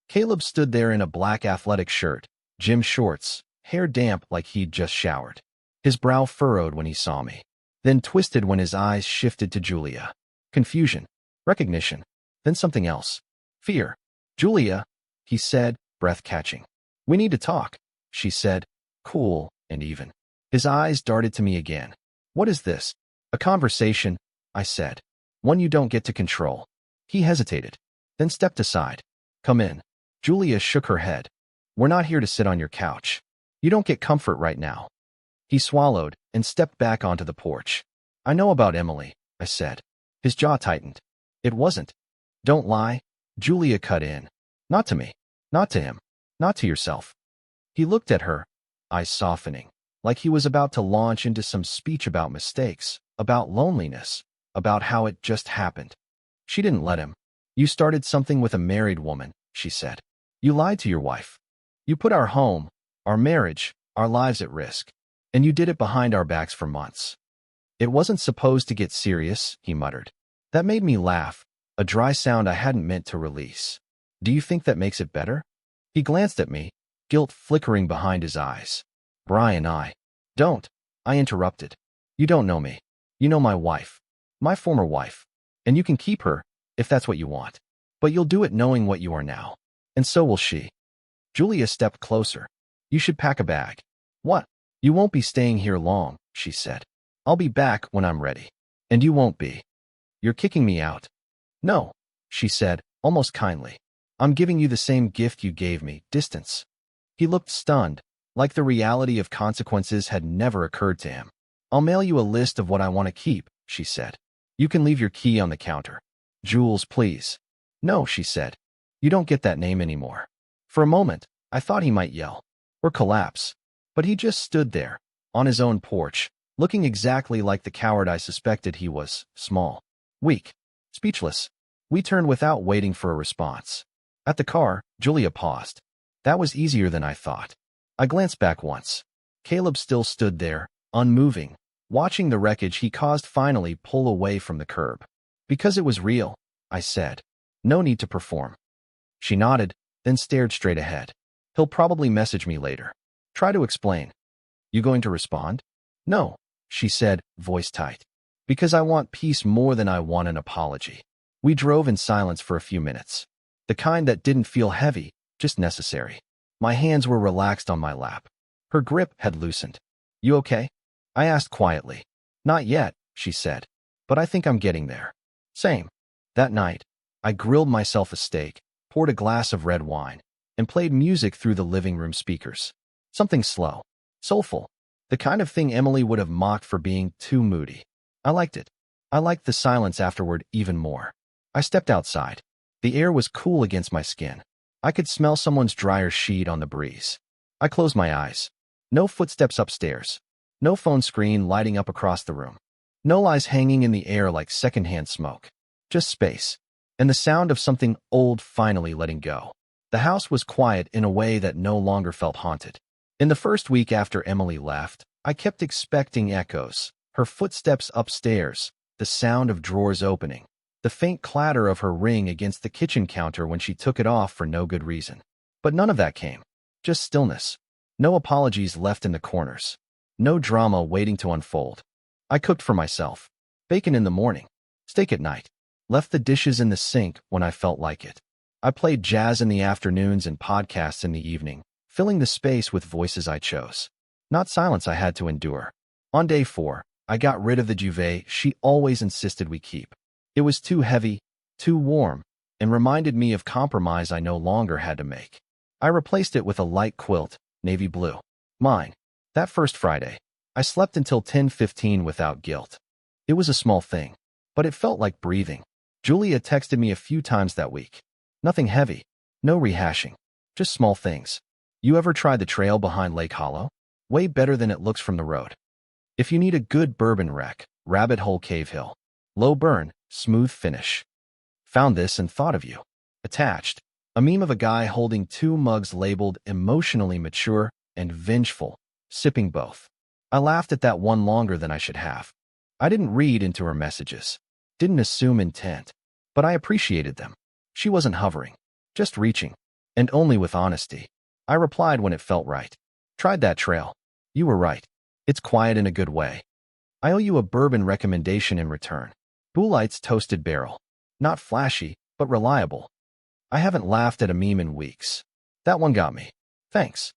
Speaker 1: Caleb stood there in a black athletic shirt, gym shorts, hair damp like he'd just showered. His brow furrowed when he saw me, then twisted when his eyes shifted to Julia. Confusion. Recognition. Then something else. Fear. Julia, he said, breath catching. We need to talk, she said, cool and even. His eyes darted to me again. What is this? A conversation, I said. One you don't get to control. He hesitated, then stepped aside. Come in. Julia shook her head. We're not here to sit on your couch. You don't get comfort right now. He swallowed and stepped back onto the porch. I know about Emily, I said. His jaw tightened. It wasn't. Don't lie. Julia cut in. Not to me. Not to him. Not to yourself. He looked at her, eyes softening, like he was about to launch into some speech about mistakes, about loneliness, about how it just happened. She didn't let him. You started something with a married woman, she said. You lied to your wife. You put our home, our marriage, our lives at risk. And you did it behind our backs for months. It wasn't supposed to get serious, he muttered. That made me laugh, a dry sound I hadn't meant to release. Do you think that makes it better? He glanced at me, guilt flickering behind his eyes. Brian, don't. I interrupted. You don't know me. You know my wife. My former wife. And you can keep her, if that's what you want. But you'll do it knowing what you are now. And so will she. Julia stepped closer. You should pack a bag. What? You won't be staying here long, she said. I'll be back when I'm ready. And you won't be. You're kicking me out. No. she said, almost kindly. I'm giving you the same gift you gave me, distance. He looked stunned, like the reality of consequences had never occurred to him. I'll mail you a list of what I want to keep, she said. You can leave your key on the counter. Jules, please. No, she said. You don't get that name anymore. For a moment, I thought he might yell or collapse, but he just stood there, on his own porch, looking exactly like the coward I suspected he was, small, weak, speechless. We turned without waiting for a response. At the car, Julia paused. That was easier than I thought. I glanced back once. Caleb still stood there, unmoving, watching the wreckage he caused finally pull away from the curb. Because it was real, I said. No need to perform. She nodded, then stared straight ahead. He'll probably message me later. Try to explain. You going to respond? No, she said, voice tight. Because I want peace more than I want an apology. We drove in silence for a few minutes. The kind that didn't feel heavy, just necessary. My hands were relaxed on my lap. Her grip had loosened. You okay? I asked quietly. Not yet, she said. But I think I'm getting there. Same. That night, I grilled myself a steak, poured a glass of red wine, and played music through the living room speakers. Something slow, soulful, the kind of thing Emily would have mocked for being too moody. I liked it. I liked the silence afterward even more. I stepped outside. The air was cool against my skin. I could smell someone's dryer sheet on the breeze. I closed my eyes. No footsteps upstairs. No phone screen lighting up across the room. No lies hanging in the air like secondhand smoke. Just space. And the sound of something old finally letting go. The house was quiet in a way that no longer felt haunted. In the first week after Emily left, I kept expecting echoes. Her footsteps upstairs, the sound of drawers opening, the faint clatter of her ring against the kitchen counter when she took it off for no good reason. But none of that came. Just stillness. No apologies left in the corners. No drama waiting to unfold. I cooked for myself. Bacon in the morning. Steak at night. Left the dishes in the sink when I felt like it. I played jazz in the afternoons and podcasts in the evening, filling the space with voices I chose. Not silence I had to endure. On day 4, I got rid of the duvet she always insisted we keep. It was too heavy, too warm, and reminded me of compromise I no longer had to make. I replaced it with a light quilt, navy blue. Mine. That first Friday, I slept until 10:15 without guilt. It was a small thing, but it felt like breathing. Julia texted me a few times that week. Nothing heavy, no rehashing, just small things. You ever tried the trail behind Lake Hollow? Way better than it looks from the road. If you need a good bourbon wreck, Rabbit Hole Cave Hill. Low burn, smooth finish. Found this and thought of you. Attached, a meme of a guy holding 2 mugs labeled emotionally mature and vengeful, sipping both. I laughed at that one longer than I should have. I didn't read into her messages. Didn't assume intent. But I appreciated them. She wasn't hovering. Just reaching. And only with honesty. I replied when it felt right. Tried that trail. You were right. It's quiet in a good way. I owe you a bourbon recommendation in return. Boulight's Toasted Barrel. Not flashy, but reliable. I haven't laughed at a meme in weeks. That one got me. Thanks.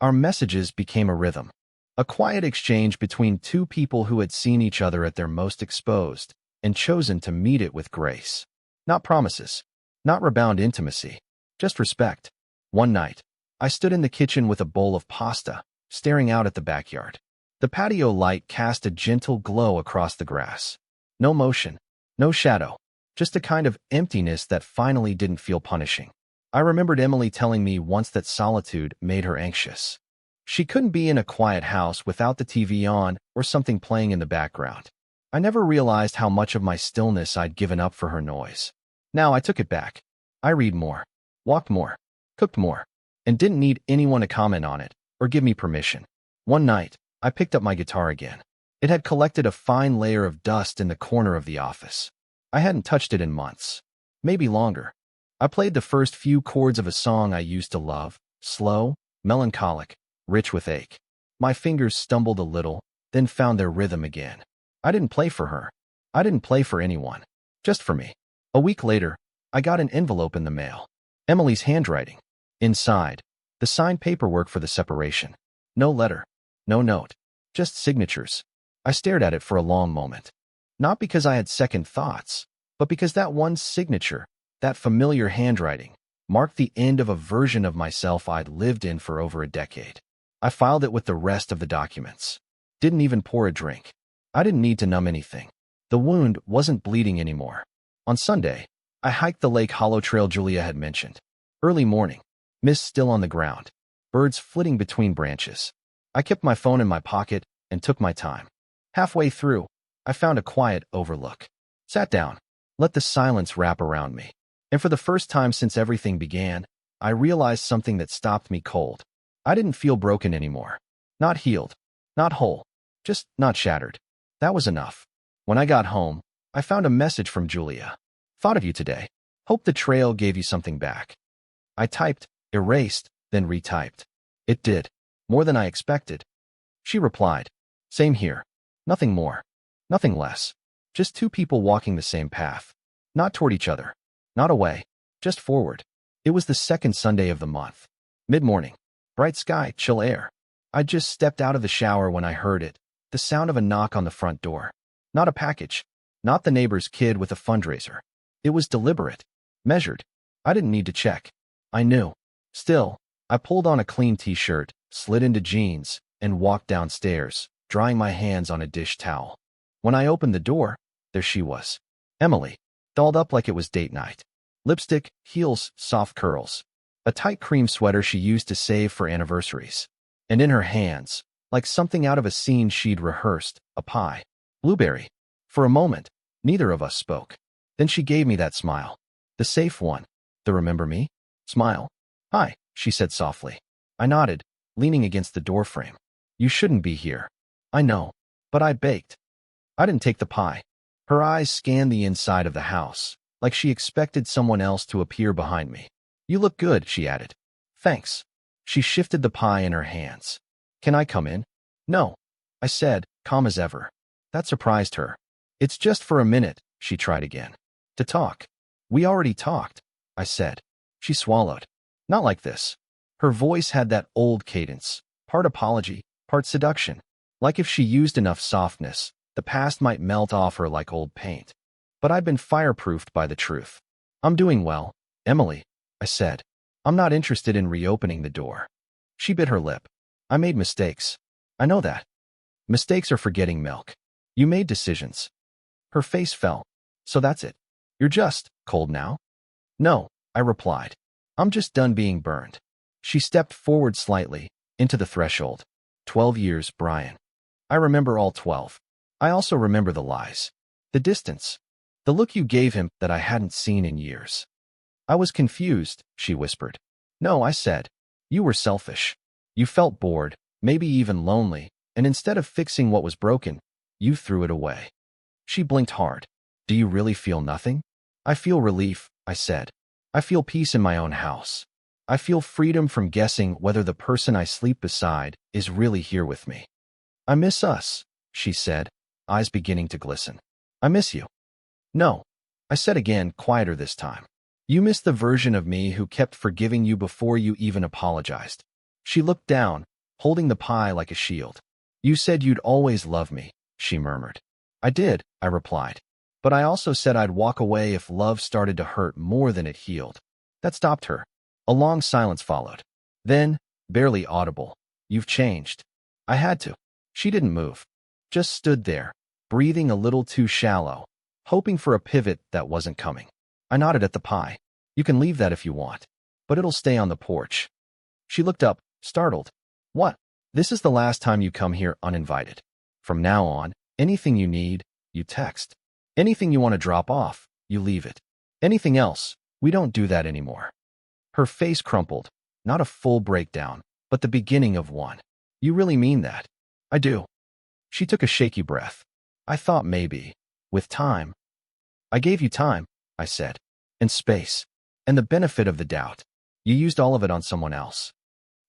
Speaker 1: Our messages became a rhythm. A quiet exchange between 2 people who had seen each other at their most exposed and chosen to meet it with grace. Not promises. Not rebound intimacy. Just respect. One night, I stood in the kitchen with a bowl of pasta, staring out at the backyard. The patio light cast a gentle glow across the grass. No motion, no shadow, just a kind of emptiness that finally didn't feel punishing. I remembered Emily telling me once that solitude made her anxious. She couldn't be in a quiet house without the TV on or something playing in the background. I never realized how much of my stillness I'd given up for her noise. Now I took it back. I read more, walked more, cooked more, and didn't need anyone to comment on it or give me permission. One night, I picked up my guitar again. It had collected a fine layer of dust in the corner of the office. I hadn't touched it in months, maybe longer. I played the first few chords of a song I used to love, slow, melancholic, rich with ache. My fingers stumbled a little, then found their rhythm again. I didn't play for her. I didn't play for anyone. Just for me. A week later, I got an envelope in the mail. Emily's handwriting. Inside, the signed paperwork for the separation. No letter. No note. Just signatures. I stared at it for a long moment. Not because I had second thoughts, but because that one signature, That familiar handwriting marked the end of a version of myself I'd lived in for over a decade. I filed it with the rest of the documents. Didn't even pour a drink. I didn't need to numb anything. The wound wasn't bleeding anymore. On Sunday, I hiked the Lake Hollow trail Julia had mentioned. Early morning, mist still on the ground, birds flitting between branches. I kept my phone in my pocket and took my time. Halfway through, I found a quiet overlook. Sat down, let the silence wrap around me. And for the first time since everything began, I realized something that stopped me cold. I didn't feel broken anymore. Not healed. Not whole. Just not shattered. That was enough. When I got home, I found a message from Julia. Thought of you today. Hope the trail gave you something back. I typed, erased, then retyped. It did. More than I expected. She replied. Same here. Nothing more. Nothing less. Just two people walking the same path. Not toward each other. Not away. Just forward. It was the second Sunday of the month. Mid-morning. Bright sky, chill air. I just stepped out of the shower when I heard it. The sound of a knock on the front door. Not a package. Not the neighbor's kid with a fundraiser. It was deliberate. Measured. I didn't need to check. I knew. Still, I pulled on a clean t-shirt, slid into jeans, and walked downstairs, drying my hands on a dish towel. When I opened the door, there she was. Emily, dolled up like it was date night. Lipstick, heels, soft curls. A tight cream sweater she used to save for anniversaries. And in her hands, like something out of a scene she'd rehearsed, a pie. Blueberry. For a moment, neither of us spoke. Then she gave me that smile. The safe one. The remember me? Smile. Hi, she said softly. I nodded, leaning against the doorframe. You shouldn't be here. I know. But I baked. I didn't take the pie. Her eyes scanned the inside of the house, like she expected someone else to appear behind me. You look good, she added. Thanks. She shifted the pie in her hands. Can I come in? No, I said, calm as ever. That surprised her. It's just for a minute, she tried again. To talk. We already talked, I said. She swallowed. Not like this. Her voice had that old cadence, part apology, part seduction. Like if she used enough softness, the past might melt off her like old paint. But I'd been fireproofed by the truth. I'm doing well, Emily, I said. I'm not interested in reopening the door. She bit her lip. I made mistakes. I know that. Mistakes are forgetting milk. You made decisions. Her face fell. So that's it. You're just cold now? No, I replied. I'm just done being burned. She stepped forward slightly, into the threshold. 12 years, Brian. I remember all 12. I also remember the lies. The distance. The look you gave him that I hadn't seen in years. I was confused, she whispered. No, I said. You were selfish. You felt bored, maybe even lonely, and instead of fixing what was broken, you threw it away. She blinked hard. Do you really feel nothing? I feel relief, I said. I feel peace in my own house. I feel freedom from guessing whether the person I sleep beside is really here with me. I miss us, she said, eyes beginning to glisten. I miss you. No, I said again, quieter this time. You miss the version of me who kept forgiving you before you even apologized. She looked down, holding the pie like a shield. You said you'd always love me, she murmured. I did, I replied. But I also said I'd walk away if love started to hurt more than it healed. That stopped her. A long silence followed. Then, barely audible, you've changed. I had to. She didn't move. Just stood there, breathing a little too shallow, hoping for a pivot that wasn't coming. I nodded at the pie. You can leave that if you want, but it'll stay on the porch. She looked up, startled. What? This is the last time you come here uninvited. From now on, anything you need, you text. Anything you want to drop off, you leave it. Anything else, we don't do that anymore. Her face crumpled, not a full breakdown, but the beginning of one. You really mean that? I do. She took a shaky breath. I thought maybe, with time. I gave you time, I said, and space, and the benefit of the doubt. You used all of it on someone else.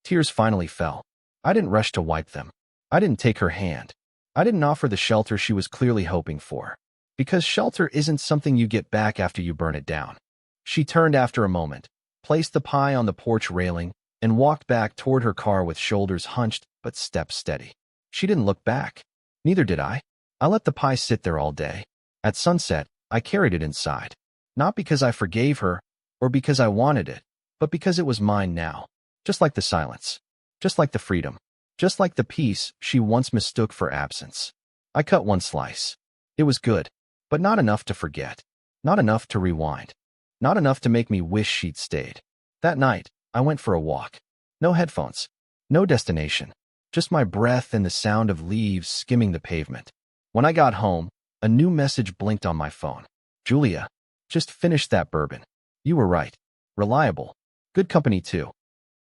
Speaker 1: Tears finally fell. I didn't rush to wipe them. I didn't take her hand. I didn't offer the shelter she was clearly hoping for. Because shelter isn't something you get back after you burn it down. She turned after a moment, placed the pie on the porch railing, and walked back toward her car with shoulders hunched but steps steady. She didn't look back. Neither did I. I let the pie sit there all day. At sunset, I carried it inside. Not because I forgave her, or because I wanted it, but because it was mine now. Just like the silence. Just like the freedom. Just like the peace she once mistook for absence. I cut one slice. It was good, but not enough to forget. Not enough to rewind. Not enough to make me wish she'd stayed. That night, I went for a walk. No headphones. No destination. Just my breath and the sound of leaves skimming the pavement. When I got home, a new message blinked on my phone. Julia, just finished that bourbon. You were right. Reliable. Good company too.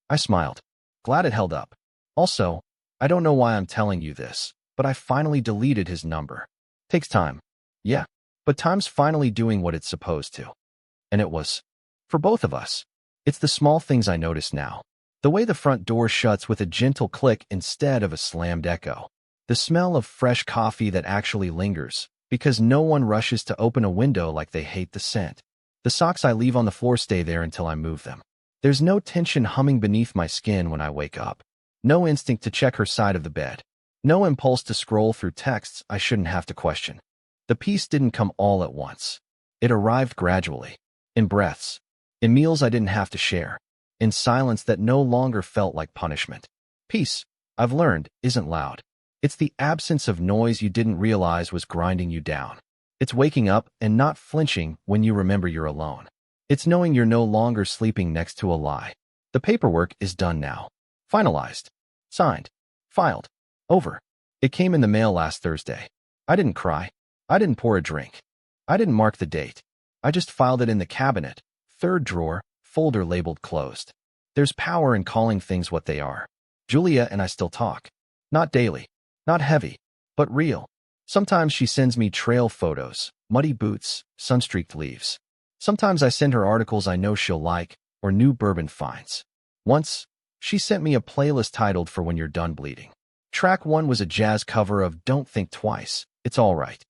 Speaker 1: I smiled. Glad it held up. Also, I don't know why I'm telling you this, but I finally deleted his number. Takes time. Yeah, but time's finally doing what it's supposed to. And it was. For both of us. It's the small things I notice now. The way the front door shuts with a gentle click instead of a slammed echo. The smell of fresh coffee that actually lingers, because no one rushes to open a window like they hate the scent. The socks I leave on the floor stay there until I move them. There's no tension humming beneath my skin when I wake up. No instinct to check her side of the bed. No impulse to scroll through texts I shouldn't have to question. The peace didn't come all at once. It arrived gradually. In breaths. In meals I didn't have to share. In silence that no longer felt like punishment. Peace, I've learned, isn't loud. It's the absence of noise you didn't realize was grinding you down. It's waking up and not flinching when you remember you're alone. It's knowing you're no longer sleeping next to a lie. The paperwork is done now. Finalized. Signed. Filed. Over. It came in the mail last Thursday. I didn't cry. I didn't pour a drink. I didn't mark the date. I just filed it in the cabinet, third drawer, folder labeled closed. There's power in calling things what they are. Julia and I still talk. Not daily. Not heavy. But real. Sometimes she sends me trail photos, muddy boots, sun-streaked leaves. Sometimes I send her articles I know she'll like, or new bourbon finds. Once, she sent me a playlist titled For When You're Done Bleeding. Track 1 was a jazz cover of Don't Think Twice, It's All Right.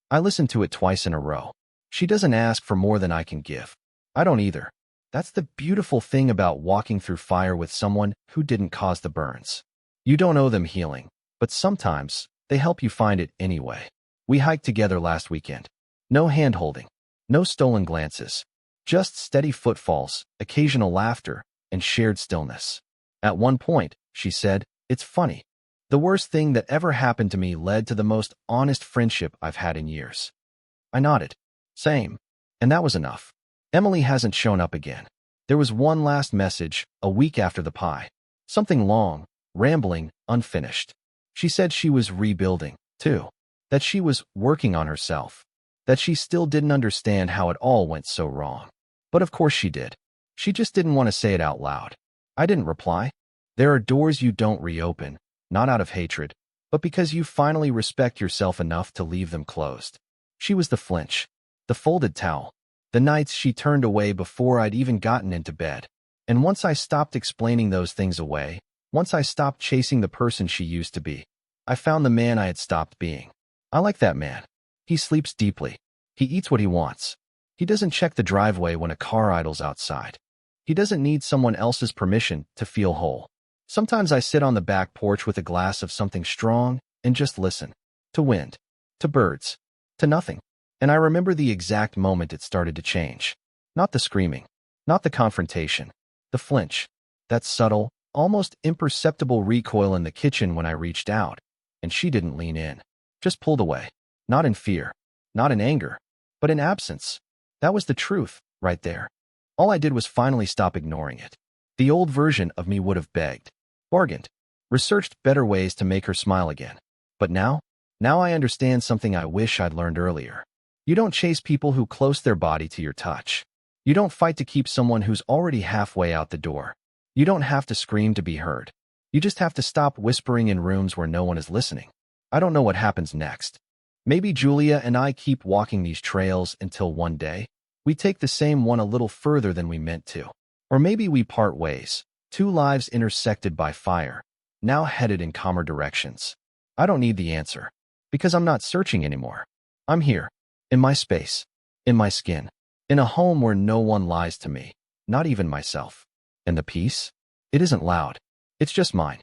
Speaker 1: I listened to it twice in a row. She doesn't ask for more than I can give. I don't either. That's the beautiful thing about walking through fire with someone who didn't cause the burns. You don't owe them healing, but sometimes they help you find it anyway. We hiked together last weekend. No hand-holding. No stolen glances. Just steady footfalls, occasional laughter, and shared stillness. At one point, she said, "It's funny. The worst thing that ever happened to me led to the most honest friendship I've had in years." I nodded. Same. And that was enough. Emily hasn't shown up again. There was one last message, a week after the pie. Something long, rambling, unfinished. She said she was rebuilding, too. That she was working on herself. That she still didn't understand how it all went so wrong. But of course she did. She just didn't want to say it out loud. I didn't reply. There are doors you don't reopen, not out of hatred, but because you finally respect yourself enough to leave them closed. She was the flinch. The folded towel. The nights she turned away before I'd even gotten into bed. And once I stopped explaining those things away, once I stopped chasing the person she used to be, I found the man I had stopped being. I like that man. He sleeps deeply. He eats what he wants. He doesn't check the driveway when a car idles outside. He doesn't need someone else's permission to feel whole. Sometimes I sit on the back porch with a glass of something strong and just listen. To wind. To birds. To nothing. And I remember the exact moment it started to change. Not the screaming. Not the confrontation. The flinch. That subtle, almost imperceptible recoil in the kitchen when I reached out. And she didn't lean in. Just pulled away. Not in fear. Not in anger. But in absence. That was the truth, right there. All I did was finally stop ignoring it. The old version of me would have begged. Bargained. Researched better ways to make her smile again. But now I understand something I wish I'd learned earlier. You don't chase people who close their body to your touch. You don't fight to keep someone who's already halfway out the door. You don't have to scream to be heard. You just have to stop whispering in rooms where no one is listening. I don't know what happens next. Maybe Julia and I keep walking these trails until one day we take the same one a little further than we meant to. Or maybe we part ways, two lives intersected by fire, now headed in calmer directions. I don't need the answer, because I'm not searching anymore. I'm here. In my space, in my skin, in a home where no one lies to me, not even myself. And the peace? It isn't loud. It's just mine.